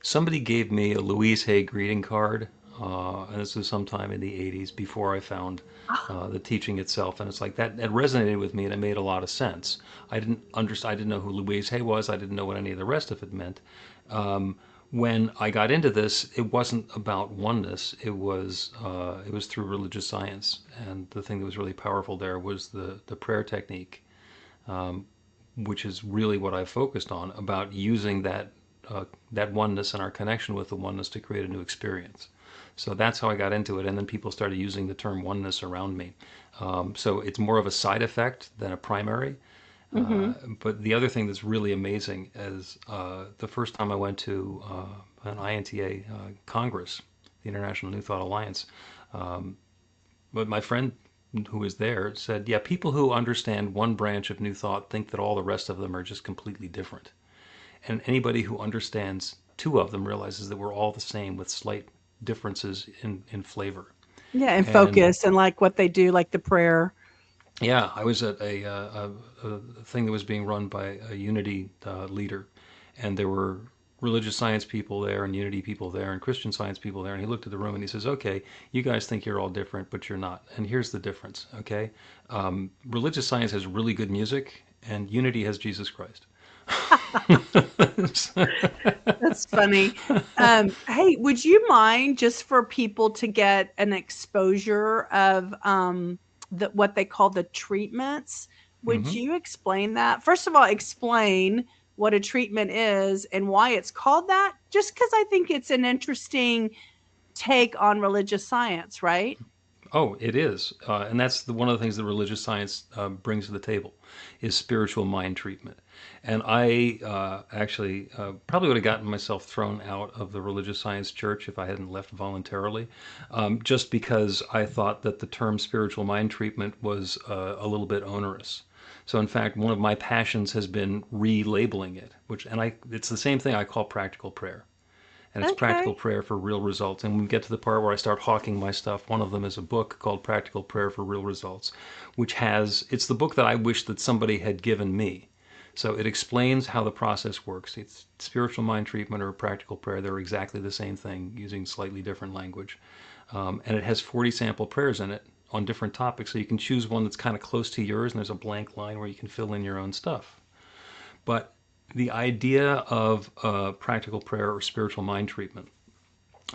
Somebody gave me a Louise Hay greeting card, and this was sometime in the 80s before I found the teaching itself. And it's like that, it resonated with me and it made a lot of sense. I didn't know who Louise Hay was. I didn't know what any of the rest of it meant. When I got into this, it wasn't about oneness. It was through religious science, and the thing that was really powerful there was the prayer technique, which is really what I focused on about using that oneness and our connection with the oneness to create a new experience. So that's how I got into it, and then people started using the term oneness around me. So it's more of a side effect than a primary. Mm-hmm. But the other thing that's really amazing is the first time I went to an INTA Congress, the International New Thought Alliance, but my friend who was there said, yeah, people who understand one branch of New Thought think that all the rest of them are just completely different. And anybody who understands two of them realizes that we're all the same with slight differences in flavor. Yeah, and And focus and like what they do, like the prayer. yeah, I was at a thing that was being run by a Unity leader, and there were religious science people there, and Unity people there, and Christian science people there. And he looked at the room and he says, "Okay, you guys think you're all different, but you're not. And here's the difference. Okay, religious science has really good music, and Unity has Jesus Christ." That's funny. Hey, would you mind just for people to get an exposure of what they call the treatments? Would Hmm. you explain that? First of all, explain what a treatment is and why it's called that, just because I think it's an interesting take on religious science, right? Oh, it is, and that's one of the things that religious science brings to the table, is spiritual mind treatment. And I actually probably would have gotten myself thrown out of the religious science church if I hadn't left voluntarily, just because I thought that the term spiritual mind treatment was a little bit onerous. So, in fact, one of my passions has been relabeling it, it's the same thing I call practical prayer, and it's practical Okay. prayer for real results. And when we get to the part where I start hawking my stuff, one of them is a book called Practical Prayer for Real Results, it's the book that I wish that somebody had given me. So it explains how the process works. It's spiritual mind treatment or practical prayer. They're exactly the same thing using slightly different language. And it has 40 sample prayers in it on different topics. So you can choose one that's kind of close to yours, and there's a blank line where you can fill in your own stuff. But the idea of practical prayer or spiritual mind treatment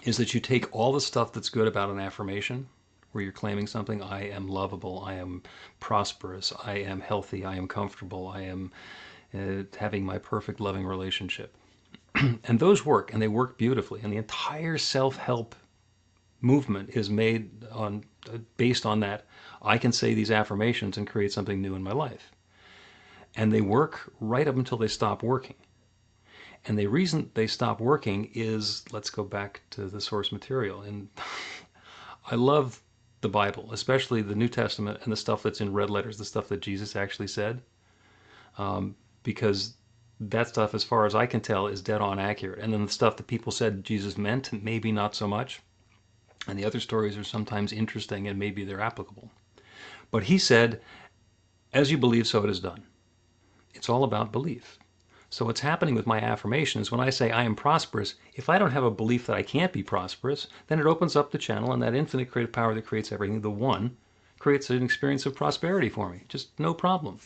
is that you take all the stuff that's good about an affirmation, where you're claiming something: I am lovable, I am prosperous, I am healthy, I am comfortable, I am having my perfect loving relationship. And those work, and they work beautifully. And the entire self help movement is made on based on that. I can say these affirmations and create something new in my life. And they work right up until they stop working. And the reason they stop working is, let's go back to the source material. And I love the Bible, especially the New Testament and the stuff that's in red letters, the stuff that Jesus actually said, because that stuff, as far as I can tell, is dead on accurate. And then the stuff that people said Jesus meant, maybe not so much. And the other stories are sometimes interesting and maybe they're applicable. But he said, as you believe, so it is done. It's all about belief. So what's happening with my affirmation is when I say I am prosperous, if I don't have a belief that I can't be prosperous, then it opens up the channel, and that infinite creative power that creates everything, the one, creates an experience of prosperity for me. Just no problem.